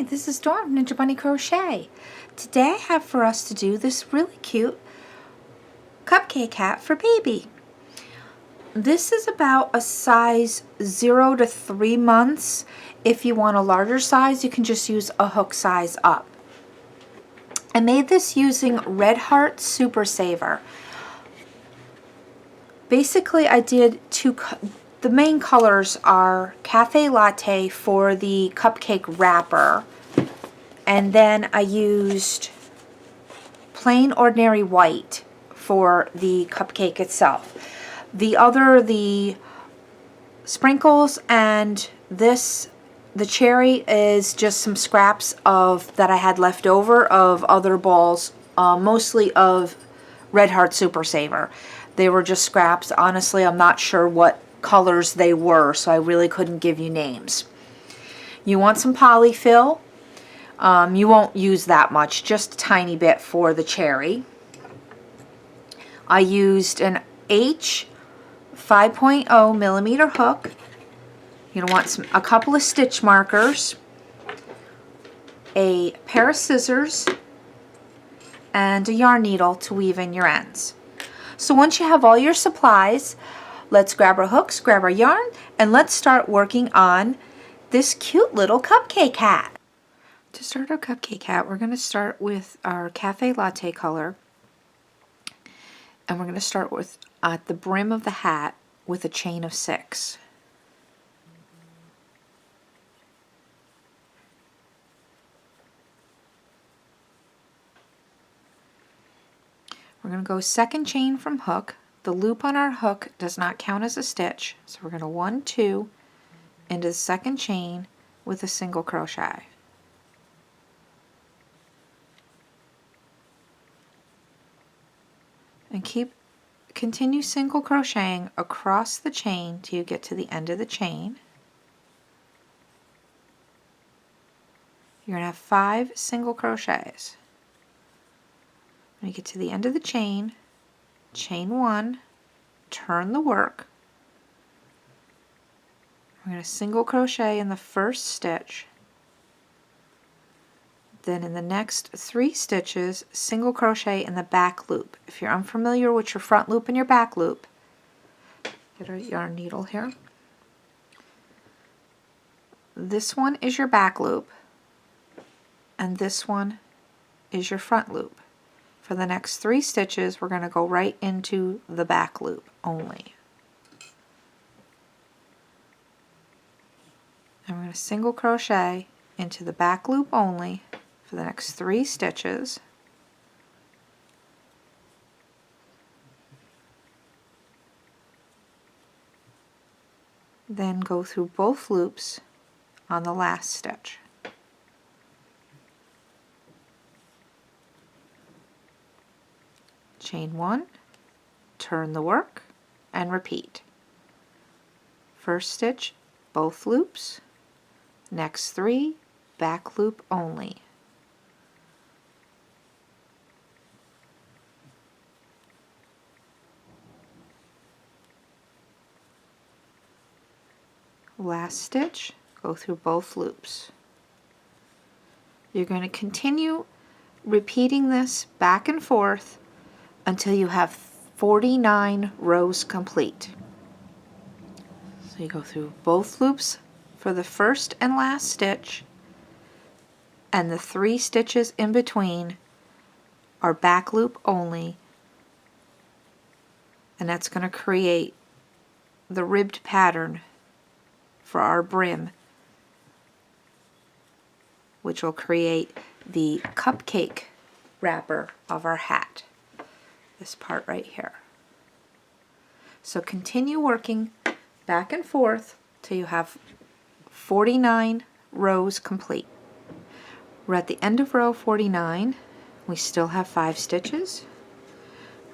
this is Dawn from Ninja Bunny Crochet. Today I have for us to do this really cute cupcake hat for baby. This is about a size 0 to 3 months. If you want a larger size, you can just use a hook size up. I made this using Red Heart Super Saver. Basically, I did the main colors are Cafe Latte for the cupcake wrapper, and then I used plain ordinary white for the cupcake itself. The sprinkles and the cherry is just some scraps that I had left over of other balls, mostly of Red Heart Super Saver. They were just scraps. Honestly, I'm not sure what colors they were, so I really couldn't give you names. You want some polyfill. You won't use that much, just a tiny bit for the cherry. I used an H 5.0 millimeter hook. You're going to want a couple of stitch markers, a pair of scissors, and a yarn needle to weave in your ends. So once you have all your supplies, let's grab our hooks, grab our yarn, and let's start working on this cute little cupcake hat. To start our cupcake hat, we're going to start with our Cafe Latte color, and we're going to start with at the brim of the hat with a chain of 6. We're going to go second chain from hook. The loop on our hook does not count as a stitch, so we're going to 1, 2 into the second chain with a single crochet. And continue single crocheting across the chain till you get to the end of the chain. You're going to have 5 single crochets. When you get to the end of the chain, chain 1, turn the work. We're going to single crochet in the first stitch. Then in the next 3 stitches, single crochet in the back loop. If you're unfamiliar with your front loop and your back loop, get a yarn needle here. This one is your back loop, and this one is your front loop. For the next 3 stitches, we're going to go right into the back loop only. And we're going to single crochet into the back loop only for the next 3 stitches. Then go through both loops on the last stitch. Chain 1, turn the work, and repeat. First stitch, both loops. Next 3, back loop only. Last stitch, go through both loops. You're going to continue repeating this back and forth until you have 49 rows complete. So you go through both loops for the first and last stitch, and the 3 stitches in between are back loop only, and that's going to create the ribbed pattern for our brim, which will create the cupcake wrapper of our hat. This part right here. So continue working back and forth till you have 49 rows complete. We're at the end of row 49. We still have 5 stitches.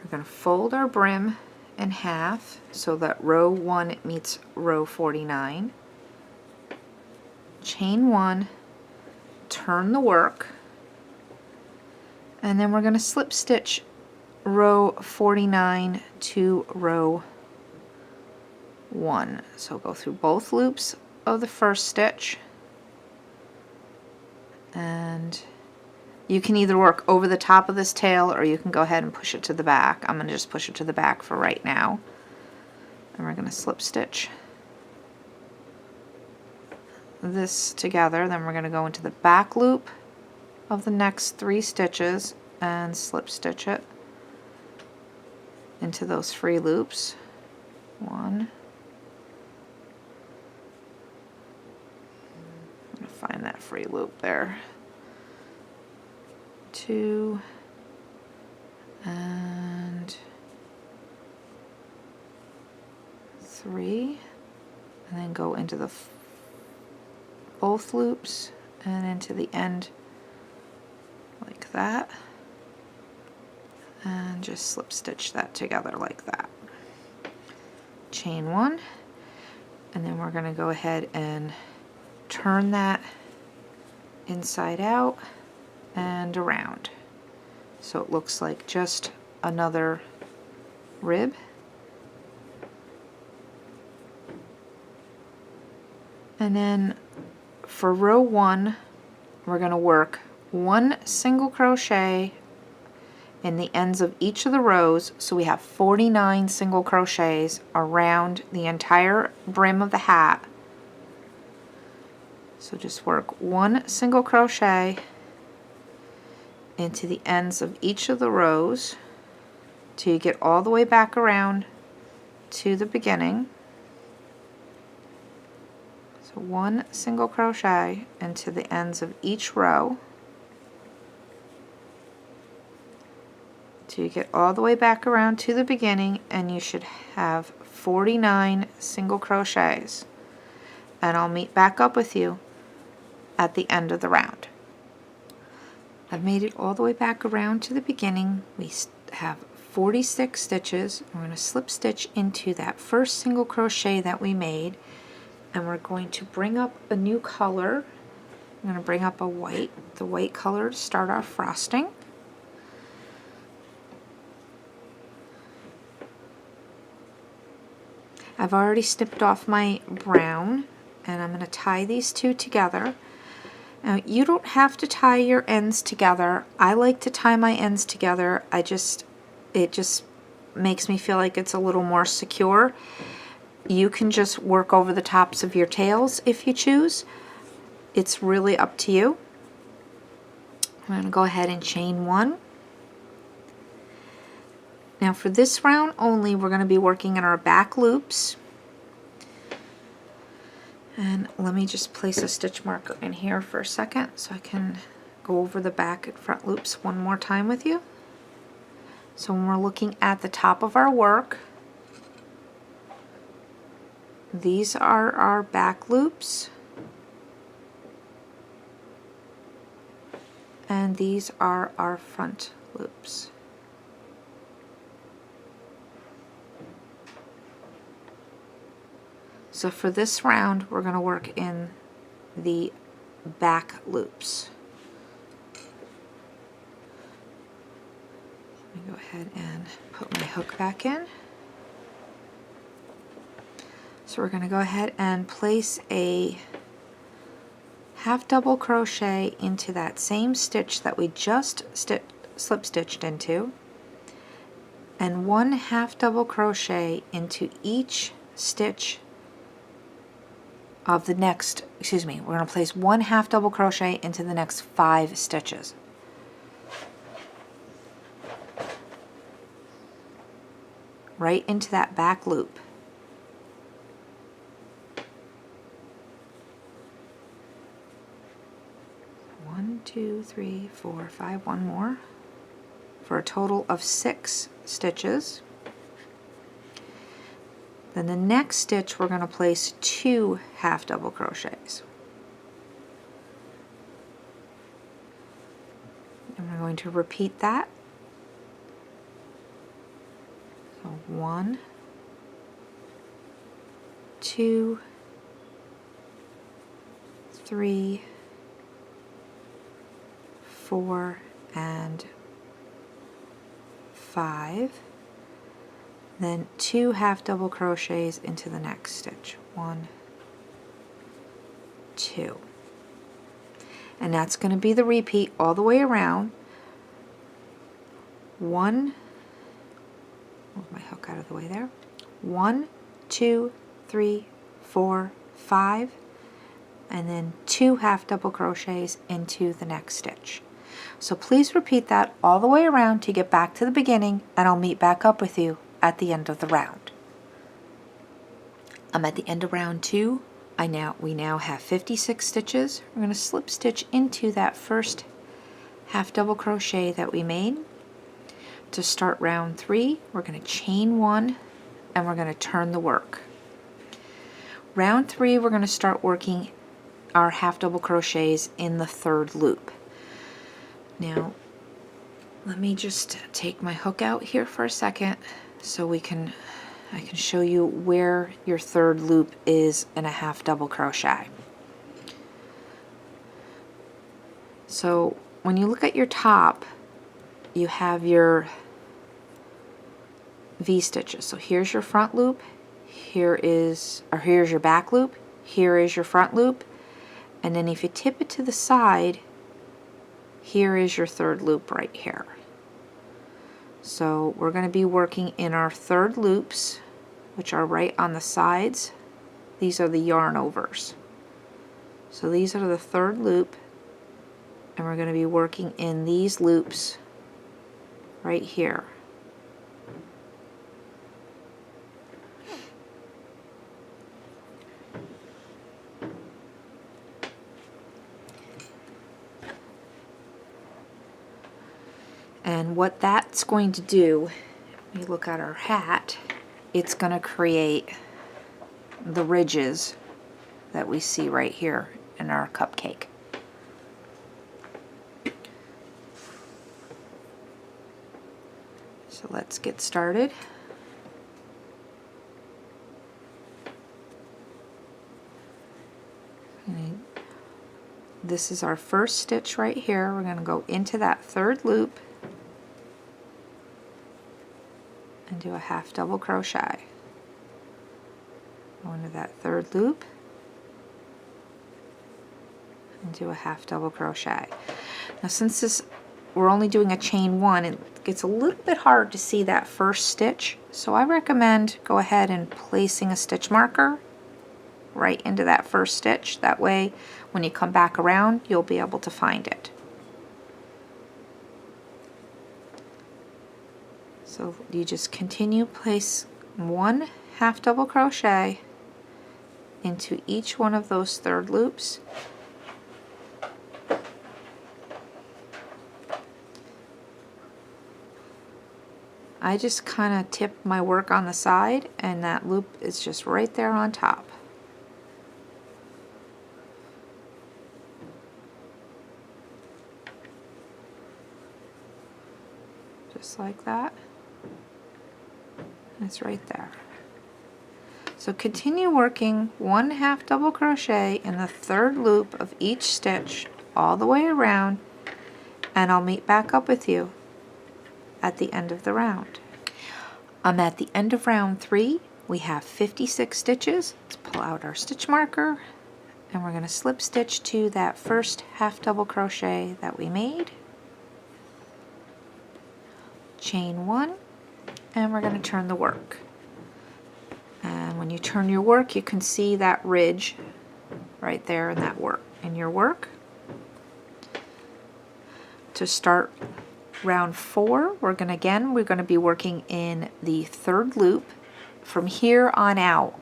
We're going to fold our brim in half so that row 1 meets row 49. Chain 1, turn the work, and then we're going to slip stitch row 49 to row 1. So go through both loops of the first stitch And you can either work over the top of this tail or you can go ahead and push it to the back. I'm going to just push it to the back for right now. And we're going to slip stitch this together. Then we're going to go into the back loop of the next 3 stitches and slip stitch it into those free loops. 1. I'm going to find that free loop there. 2 and 3, and then go into the both loops and into the end like that, and just slip stitch that together like that. Chain 1, and then we're going to go ahead and turn that inside out and around, so it looks like just another rib. And then for row 1, we're going to work 1 single crochet in the ends of each of the rows, so we have 49 single crochets around the entire brim of the hat. So just work 1 single crochet into the ends of each of the rows till you get all the way back around to the beginning. So 1 single crochet into the ends of each row till you get all the way back around to the beginning, and you should have 49 single crochets. And I'll meet back up with you at the end of the round. I've made it all the way back around to the beginning. We have 46 stitches. We're going to slip stitch into that first single crochet that we made, and we're going to bring up a new color. I'm going to bring up a white, the white color, to start our frosting. I've already snipped off my brown, and I'm going to tie these 2 together. Now, you don't have to tie your ends together. I like to tie my ends together. It just makes me feel like it's a little more secure. You can just work over the tops of your tails if you choose. It's really up to you. I'm going to go ahead and chain 1. Now for this round only, we're going to be working in our back loops. And let me just place a stitch marker in here for a second so I can go over the back and front loops one more time with you. So when we're looking at the top of our work, these are our back loops, and these are our front loops. So for this round, we're going to work in the back loops. Let me go ahead and put my hook back in. So we're going to go ahead and place a half double crochet into that same stitch that we just slip stitched into, and 1 half double crochet into each stitch of the next, we're going to place 1 half double crochet into the next 5 stitches. Right into that back loop. One, 2, 3, 4, 5, 1 more, for a total of 6 stitches. Then the next stitch we're going to place 2 half double crochets. And we're going to repeat that. So 1, 2, 3, 4, and 5. Then 2 half double crochets into the next stitch. 1, 2. and that's going to be the repeat all the way around. Move my hook out of the way there. 1, 2, 3, 4, 5, and then 2 half double crochets into the next stitch. So please repeat that all the way around to get back to the beginning, and I'll meet back up with you at the end of the round. I'm at the end of round 2. We now have 56 stitches. We're going to slip stitch into that first half double crochet that we made. To start round 3, we're going to chain 1 and we're going to turn the work. Round 3, we're going to start working our half double crochets in the 3rd loop. Now, let me just take my hook out here for a second so I can show you where your 3rd loop is in a half double crochet. So when you look at your top, you have your V stitches. So here's your front loop, here's your back loop, here is your front loop, and then if you tip it to the side, here is your 3rd loop right here. So we're going to be working in our 3rd loops, which are right on the sides. These are the yarn overs. So these are the 3rd loop, and we're going to be working in these loops right here. And what that's going to do, if you look at our hat, it's going to create the ridges that we see right here in our cupcake. So let's get started. This is our first stitch right here. We're going to go into that 3rd loop and do a half double crochet. Go into that 3rd loop and do a half double crochet. Now since we're only doing a chain 1, it gets a little bit hard to see that first stitch, so I recommend go ahead and placing a stitch marker right into that first stitch. That way when you come back around, you'll be able to find it. So you just continue, place 1 half double crochet into each one of those 3rd loops. I just kind of tip my work on the side, and that loop is just right there on top. Just like that. It's right there. So continue working 1 half double crochet in the 3rd loop of each stitch all the way around, and I'll meet back up with you at the end of the round. I'm at the end of round 3. We have 56 stitches. Let's pull out our stitch marker, and we're going to slip stitch to that first half double crochet that we made. Chain 1, and we're going to turn the work. And when you turn your work, you can see that ridge right there in that work, in your work. To start round 4, we're going to be working in the 3rd loop. From here on out,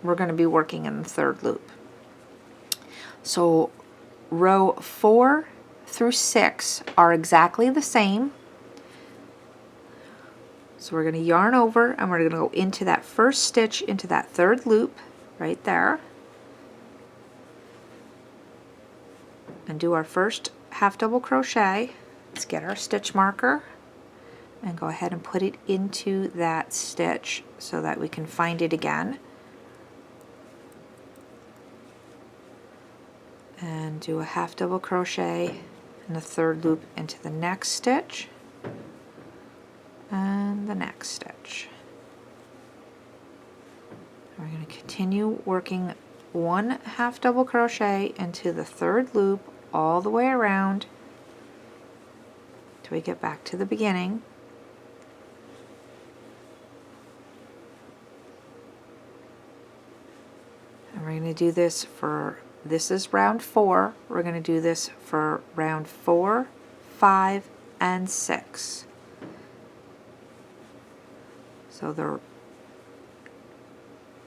we're going to be working in the 3rd loop. So row 4 through 6 are exactly the same. So we're going to yarn over, and we're going to go into that first stitch into that 3rd loop right there, and do our first half double crochet. Let's get our stitch marker and go ahead and put it into that stitch so that we can find it again, and do a half double crochet in the 3rd loop into the next stitch and the next stitch. We're going to continue working 1 half double crochet into the 3rd loop all the way around till we get back to the beginning. And we're going to do this for, this is round 4, we're going to do this for round 4, 5, and 6. So they're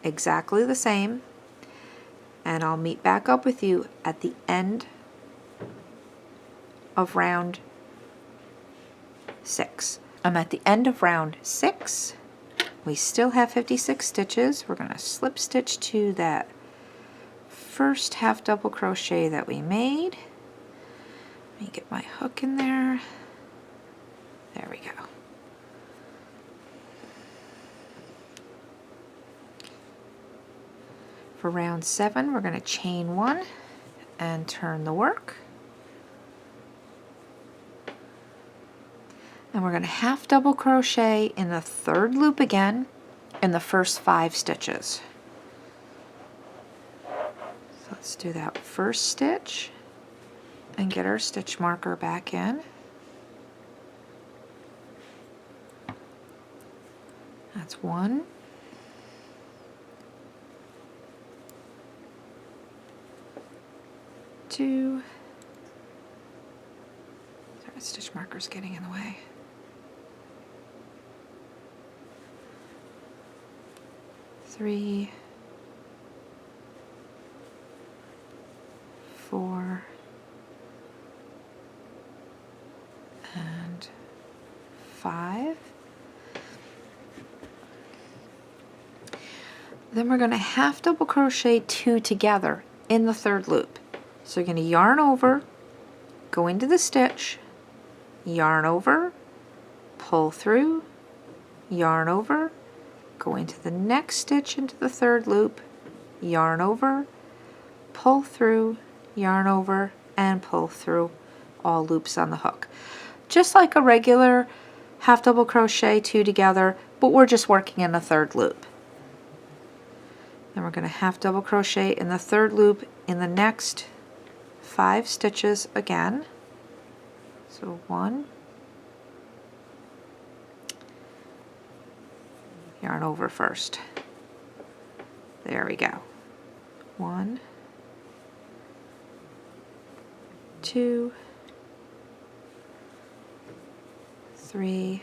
exactly the same, and I'll meet back up with you at the end of round 6. I'm at the end of round 6. We still have 56 stitches. We're going to slip stitch to that first half double crochet that we made. Let me get my hook in there. There we go. For round 7, we're going to chain 1 and turn the work. And we're going to half double crochet in the 3rd loop again in the first 5 stitches. So let's do that first stitch and get our stitch marker back in. That's 1. 2. Sorry, stitch marker's getting in the way. 3, 4, and 5. Then we're going to half double crochet 2 together in the 3rd loop. So you're going to yarn over, go into the stitch, yarn over, pull through, yarn over, go into the next stitch into the 3rd loop, yarn over, pull through, yarn over, and pull through all loops on the hook. Just like a regular half double crochet 2 together, but we're just working in the 3rd loop. Then we're going to half double crochet in the 3rd loop in the next 5 stitches again. So 1, yarn over first. There we go. 1, 2, 3,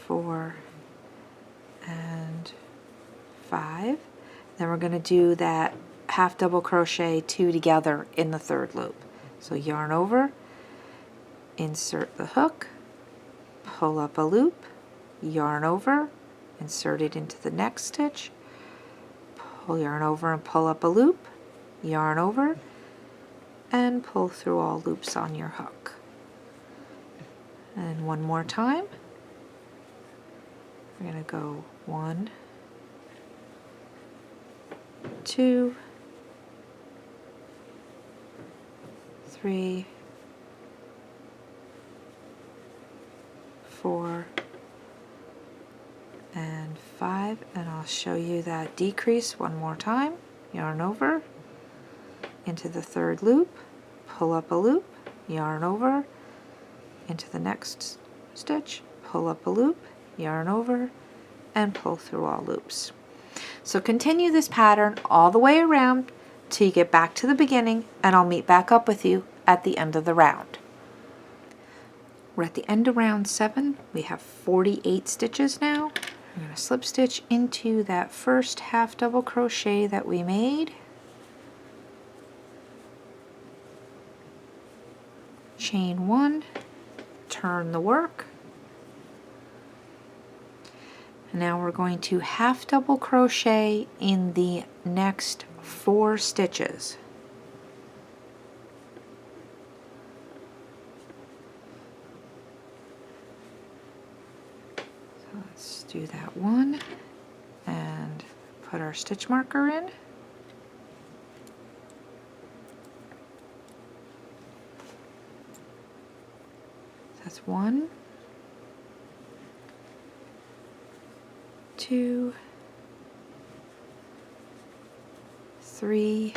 4, and 5. Then we're going to do that half double crochet 2 together in the 3rd loop. So yarn over, insert the hook, pull up a loop, yarn over, insert it into the next stitch, pull yarn over and pull up a loop, yarn over, and pull through all loops on your hook. And one more time. We're going to go 1, 2, 3, 4, and 5, and I'll show you that decrease one more time. Yarn over, into the 3rd loop, pull up a loop, yarn over, into the next stitch, pull up a loop, yarn over, and pull through all loops. So continue this pattern all the way around till you get back to the beginning, and I'll meet back up with you at the end of the round. We're at the end of round 7. We have 48 stitches now. I'm going to slip stitch into that first half double crochet that we made. Chain 1, turn the work. Now we're going to half double crochet in the next 4 stitches. So let's do that one and put our stitch marker in. That's 1, 2, 3,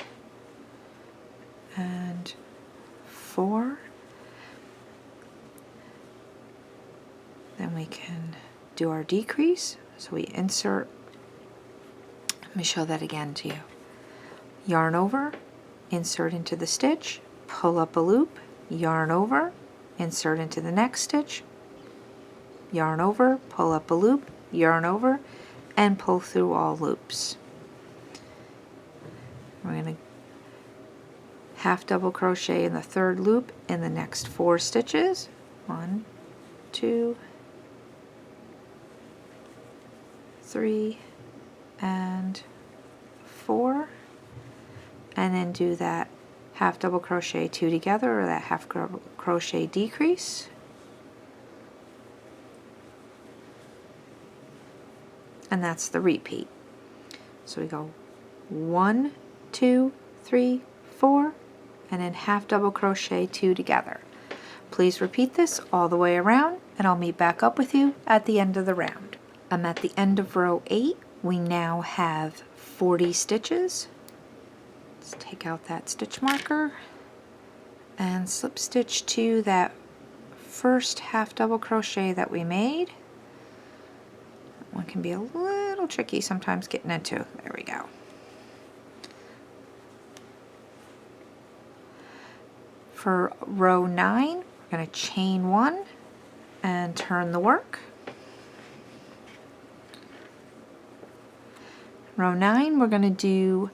4. Then we can do our decrease. So we insert, let me show that again to you. Yarn over, insert into the stitch, pull up a loop, yarn over, insert into the next stitch, yarn over, pull up a loop, yarn over, and pull through all loops. We're going to half double crochet in the third loop in the next 4 stitches. 1, 2, 3, and 4, and then do that half double crochet 2 together, or that half crochet decrease. And that's the repeat. So we go 1, 2, 3, 4, and then half double crochet 2 together. Please repeat this all the way around, and I'll meet back up with you at the end of the round. I'm at the end of row 8. We now have 40 stitches. Let's take out that stitch marker and slip stitch to that first half double crochet that we made. That one can be a little tricky sometimes getting into. There we go. For row 9, we're going to chain 1 and turn the work. Row 9, we're going to do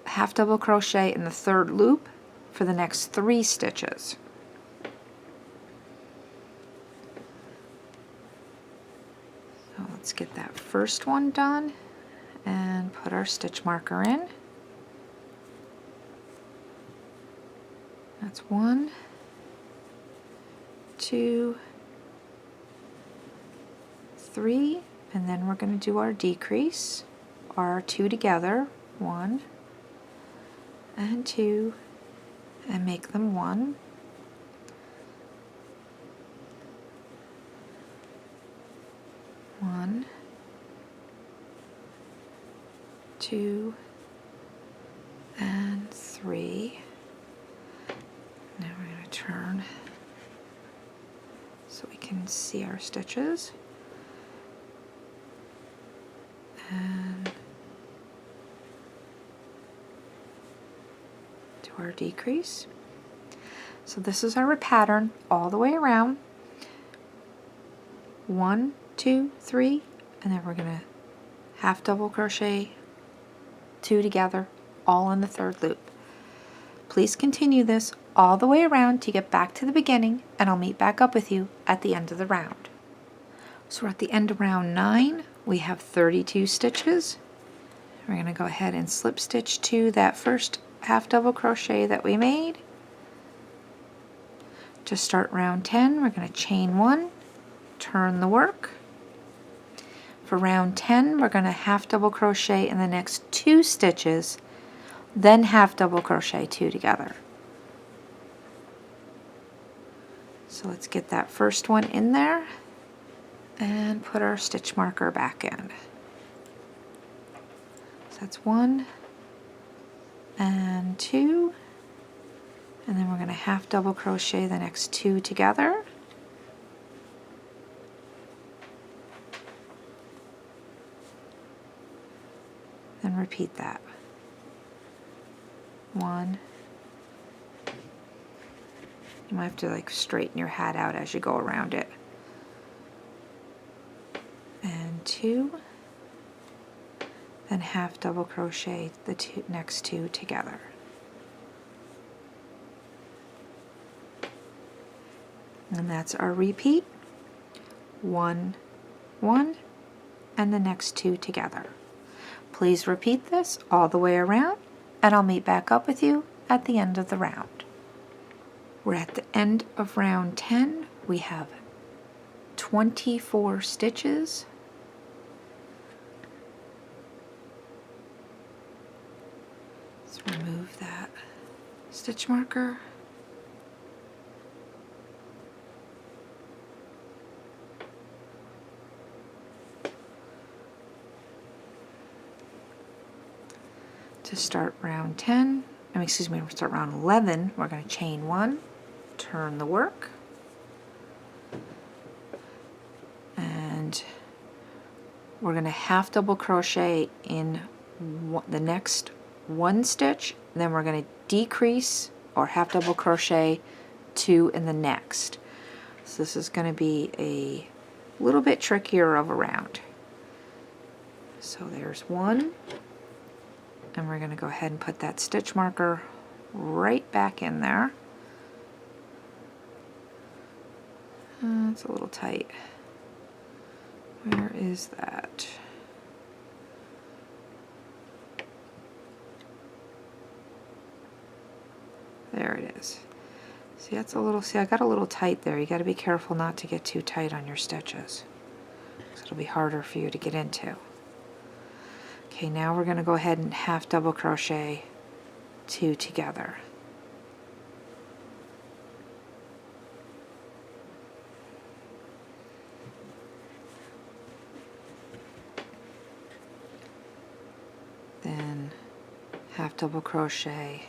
half double crochet in the third loop for the next 3 stitches. So let's get that first one done and put our stitch marker in. That's 1, 2, 3, and then we're going to do our decrease, our 2 together, 1 and 2, and make them 1. 1, 2, and 3. Now we're going to turn so we can see our stitches. And do our decrease. So this is our pattern all the way around. 1, 2, 3, and then we're going to half double crochet 2 together, all in the third loop. Please continue this all the way around to get back to the beginning, and I'll meet back up with you at the end of the round. So we're at the end of round 9. We have 32 stitches. We're going to go ahead and slip stitch to that first half double crochet that we made. To start round 10, we're going to chain 1, turn the work. For round 10, we're going to half double crochet in the next 2 stitches, then half double crochet 2 together. So let's get that first one in there and put our stitch marker back in. So that's 1 and 2, and then we're going to half double crochet the next 2 together. Then repeat that. 1. You might have to like straighten your hat out as you go around it. And 2. Then half double crochet the next 2 together. And that's our repeat. 1, 1, and the next 2 together. Please repeat this all the way around, and I'll meet back up with you at the end of the round. We're at the end of round 10. We have 24 stitches. Let's remove that stitch marker. To start round 10, excuse me, we'll start round 11. We're going to chain 1, turn the work, and we're going to half double crochet in the next 1 stitch, then we're going to decrease or half double crochet 2 in the next. So this is going to be a little bit trickier of a round. So there's 1, and we're going to go ahead and put that stitch marker right back in there. It's a little tight. Where is that? There it is. See, that's a little, see, I got a little tight there. You got to be careful not to get too tight on your stitches, because it'll be harder for you to get into. Okay, now we're going to go ahead and half double crochet 2 together. Then half double crochet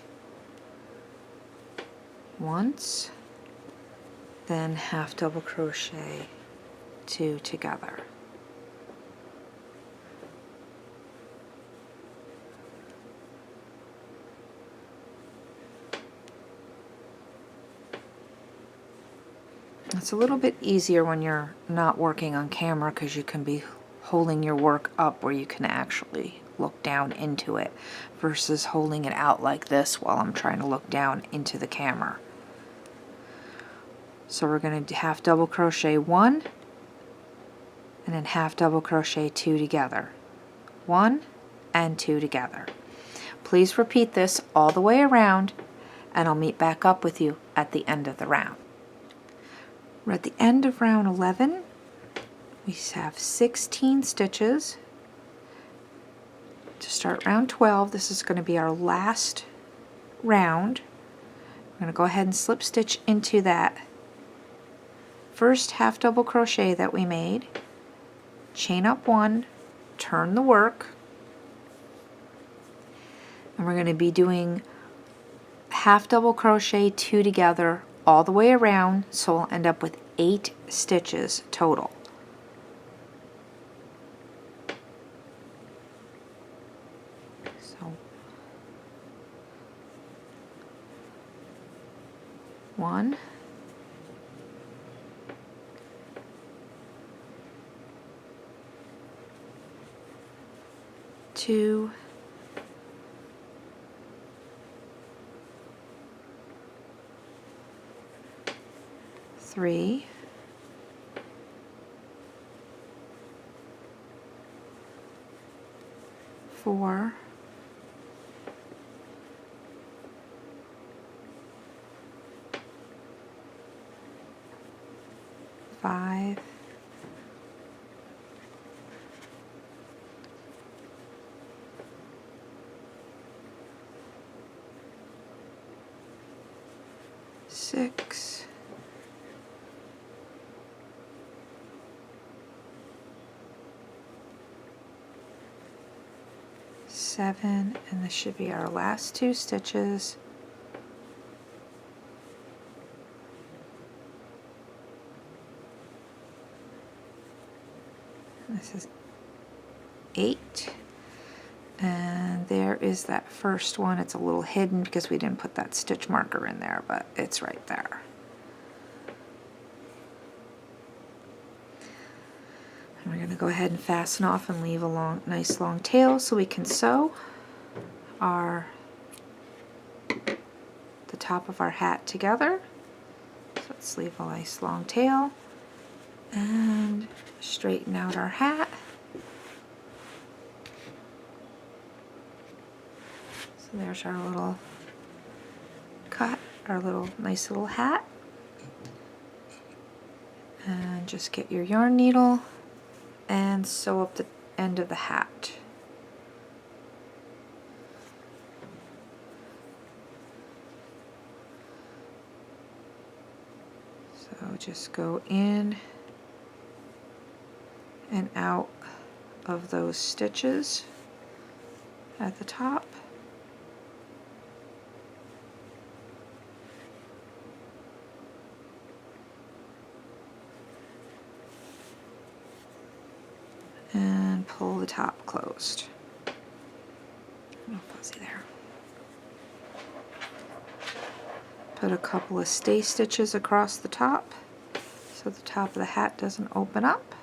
once, then half double crochet 2 together. It's a little bit easier when you're not working on camera because you can be holding your work up where you can actually look down into it versus holding it out like this while I'm trying to look down into the camera. So we're going to half double crochet 1 and then half double crochet 2 together. 1 and 2 together. Please repeat this all the way around, and I'll meet back up with you at the end of the round. We're at the end of round 11. We have 16 stitches. To start round 12, this is going to be our last round. We're going to go ahead and slip stitch into that first half double crochet that we made, chain up 1, turn the work, and we're going to be doing half double crochet 2 together all the way around, so we'll end up with 8 stitches total. So 1, 2, 3, 4, 5, 6, 7, and this should be our last 2 stitches. This is 8, and there is that first one. It's a little hidden because we didn't put that stitch marker in there, but it's right there. And we're going to go ahead and fasten off and leave a nice long tail so we can sew the top of our hat together. So let's leave a nice long tail and straighten out our hat. So there's our little cut, our little nice little hat. And just get your yarn needle and sew up the end of the hat. So just go in and out of those stitches at the top. and pull the top closed. A little fuzzy there. Put a couple of stay stitches across the top so the top of the hat doesn't open up.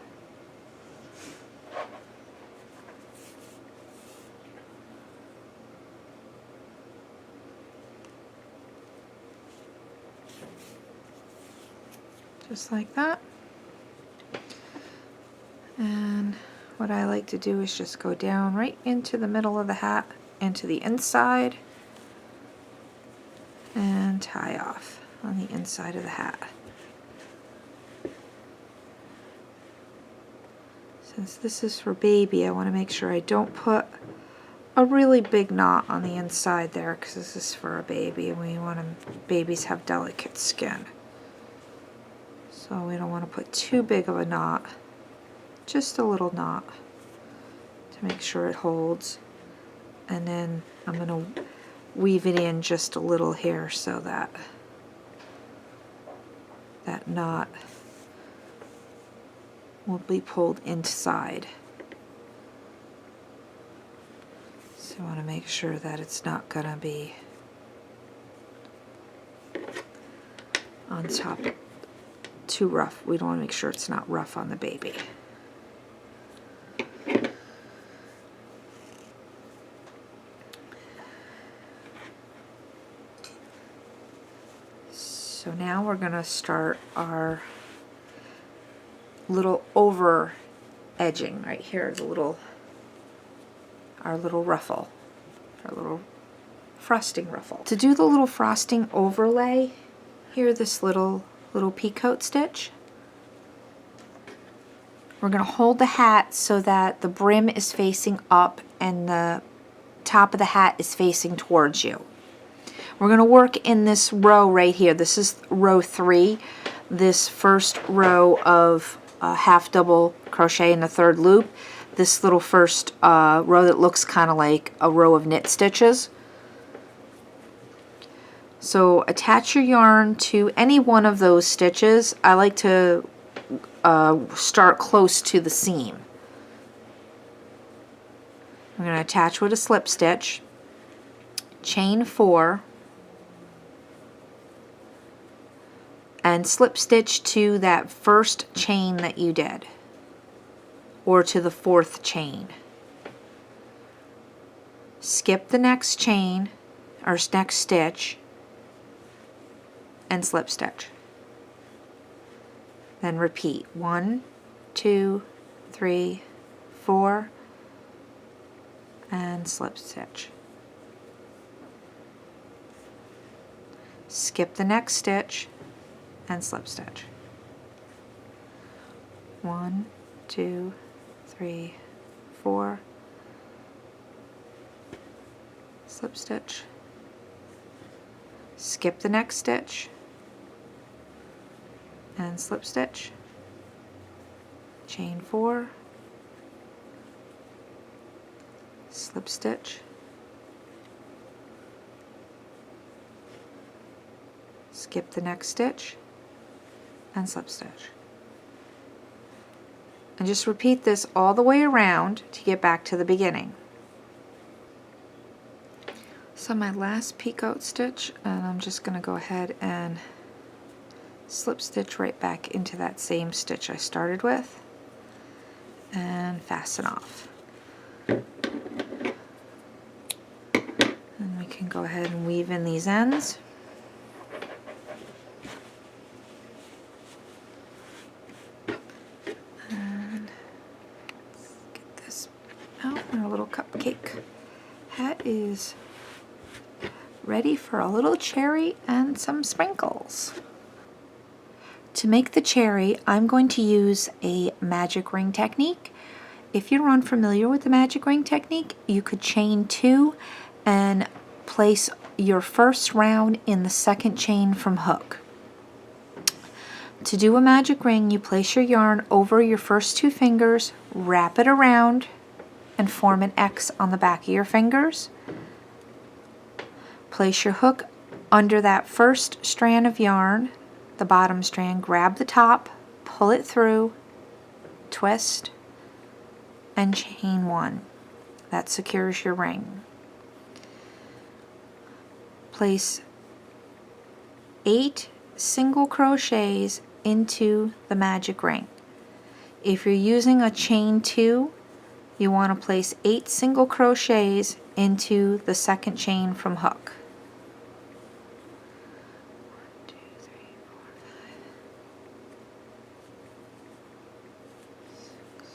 Just like that. And what I like to do is just go down right into the middle of the hat, into the inside, and tie off on the inside of the hat. Since this is for baby, I want to make sure I don't put a really big knot on the inside there, because this is for a baby and we want to, babies have delicate skin. So we don't want to put too big of a knot, just a little knot to make sure it holds. And then I'm going to weave it in just a little here so that that knot will be pulled inside. So I want to make sure that it's not going to be on top too rough. We don't want to make sure it's not rough on the baby. So now we're going to start our little over edging right here, our little ruffle, our little frosting ruffle. To do the little frosting overlay, here this little peacoat stitch. We're going to hold the hat so that the brim is facing up and the top of the hat is facing towards you. We're going to work in this row right here. This is row 3, this first row of half double crochet in the third loop, this little first row that looks kind of like a row of knit stitches. So attach your yarn to any one of those stitches. I like to start close to the seam. I'm going to attach with a slip stitch, chain 4, and slip stitch to that first chain that you did, or to the 4th chain. Skip the next chain, or next stitch, and slip stitch. Then repeat 1, 2, 3, 4, and slip stitch. Skip the next stitch and slip stitch. 1, 2, 3, 4, slip stitch. Skip the next stitch and slip stitch, chain 4, slip stitch, skip the next stitch and slip stitch. And just repeat this all the way around to get back to the beginning. So my last peacoat stitch, and I'm just going to go ahead and slip stitch right back into that same stitch I started with and fasten off. And we can go ahead and weave in these ends. And let's get this out. Our little cupcake hat is ready for a little cherry and some sprinkles. To make the cherry, I'm going to use a magic ring technique. If you're unfamiliar with the magic ring technique, you could chain 2 and place your first round in the second chain from hook. To do a magic ring, you place your yarn over your first 2 fingers, wrap it around, and form an X on the back of your fingers. Place your hook under that first strand of yarn, the bottom strand, grab the top, pull it through, twist, and chain 1. That secures your ring. Place 8 single crochets into the magic ring. If you're using a chain 2, you want to place 8 single crochets into the second chain from hook. 1, 2, 3, 4, 5, 6.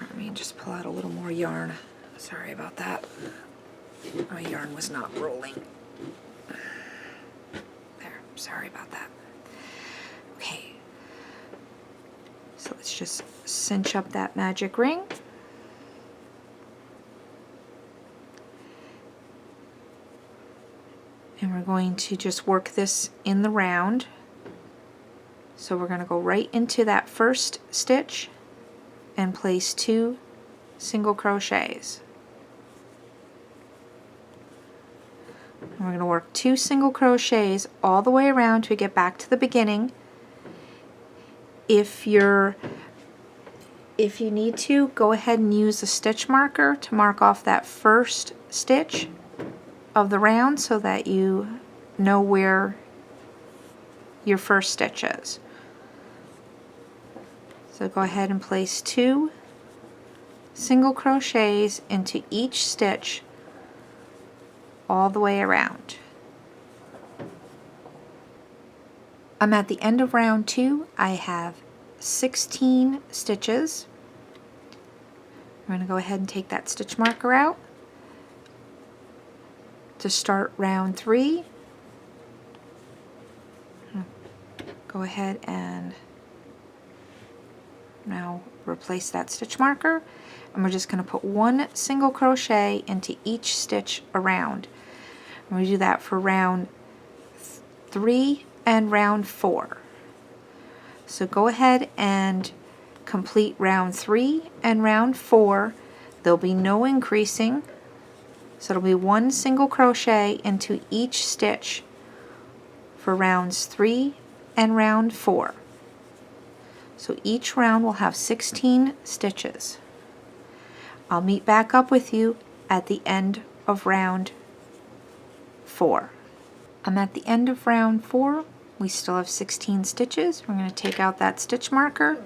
Let me just pull out a little more yarn. Sorry about that. My yarn was not rolling. There, sorry about that. Okay, so let's just cinch up that magic ring. And we're going to just work this in the round. So we're going to go right into that first stitch and place 2 single crochets. And we're going to work 2 single crochets all the way around to get back to the beginning. If you need to, go ahead and use a stitch marker to mark off that first stitch of the round so that you know where your first stitch is. So go ahead and place 2 single crochets into each stitch all the way around. I'm at the end of round 2. I have 16 stitches. I'm going to go ahead and take that stitch marker out. To start round 3, go ahead and now replace that stitch marker, and we're just going to put 1 single crochet into each stitch around. And we do that for round 3 and round 4. So go ahead and complete round 3 and round 4. There'll be no increasing, so it'll be 1 single crochet into each stitch for rounds 3 and round 4. So each round will have 16 stitches. I'll meet back up with you at the end of round 4. I'm at the end of round 4. We still have 16 stitches. We're going to take out that stitch marker.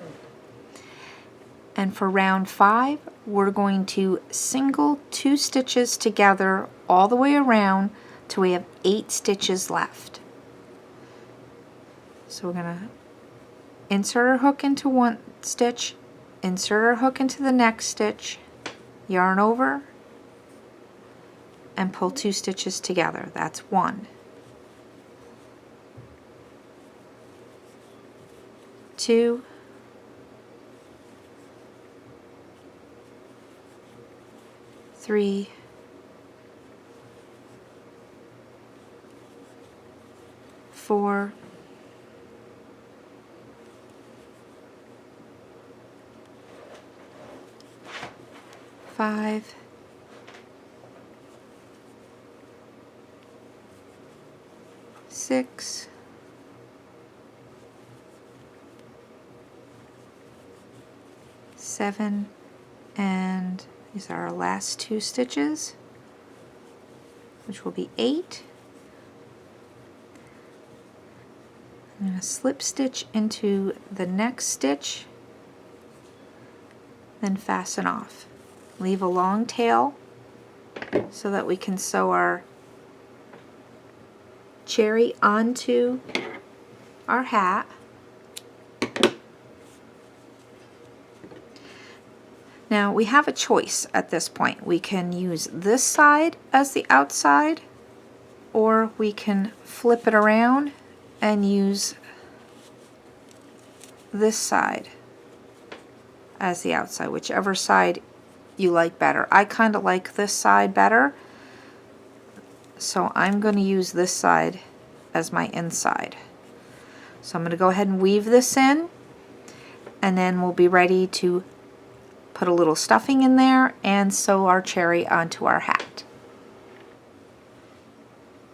And for round 5, we're going to single 2 stitches together all the way around till we have 8 stitches left. So we're going to insert our hook into one stitch, insert our hook into the next stitch, yarn over, and pull 2 stitches together. That's 1, 2, 3, 4, 5, 6, 7, and these are our last 2 stitches, which will be 8. I'm going to slip stitch into the next stitch, then fasten off. Leave a long tail so that we can sew our cherry onto our hat. Now we have a choice at this point. We can use this side as the outside, or we can flip it around and use this side as the outside, whichever side you like better. I kind of like this side better, so I'm going to use this side as my inside. So I'm going to go ahead and weave this in, and then we'll be ready to put a little stuffing in there and sew our cherry onto our hat.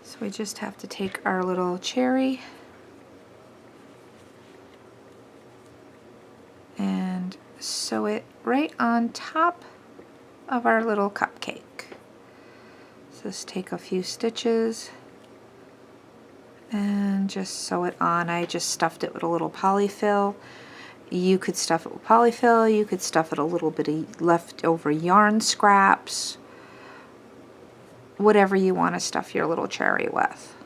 So we just have to take our little cherry and sew it right on top of our little cupcake. So just take a few stitches and just sew it on. I just stuffed it with a little polyfill. You could stuff it with polyfill, you could stuff it a little bit of leftover yarn scraps, whatever you want to stuff your little cherry with.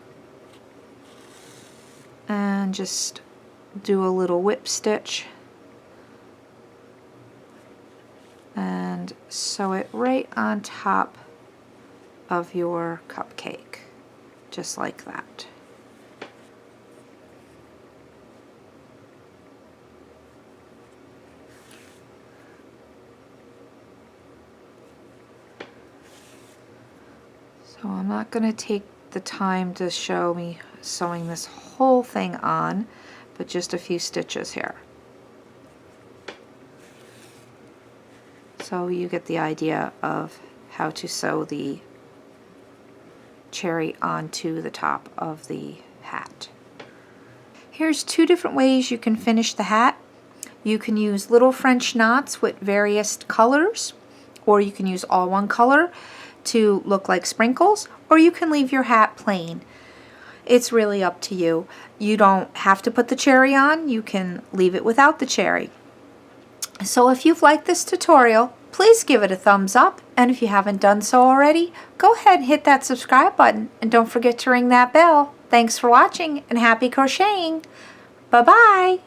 And just do a little whip stitch and sew it right on top of your cupcake, just like that. So I'm not going to take the time to show me sewing this whole thing on, but just a few stitches here. So you get the idea of how to sew the cherry onto the top of the hat. Here's two different ways you can finish the hat. You can use little French knots with various colors, or you can use all one color to look like sprinkles, or you can leave your hat plain. It's really up to you. You don't have to put the cherry on, you can leave it without the cherry. So if you've liked this tutorial, please give it a thumbs up, and if you haven't done so already, go ahead and hit that subscribe button, and don't forget to ring that bell. Thanks for watching, and happy crocheting! Bye-bye!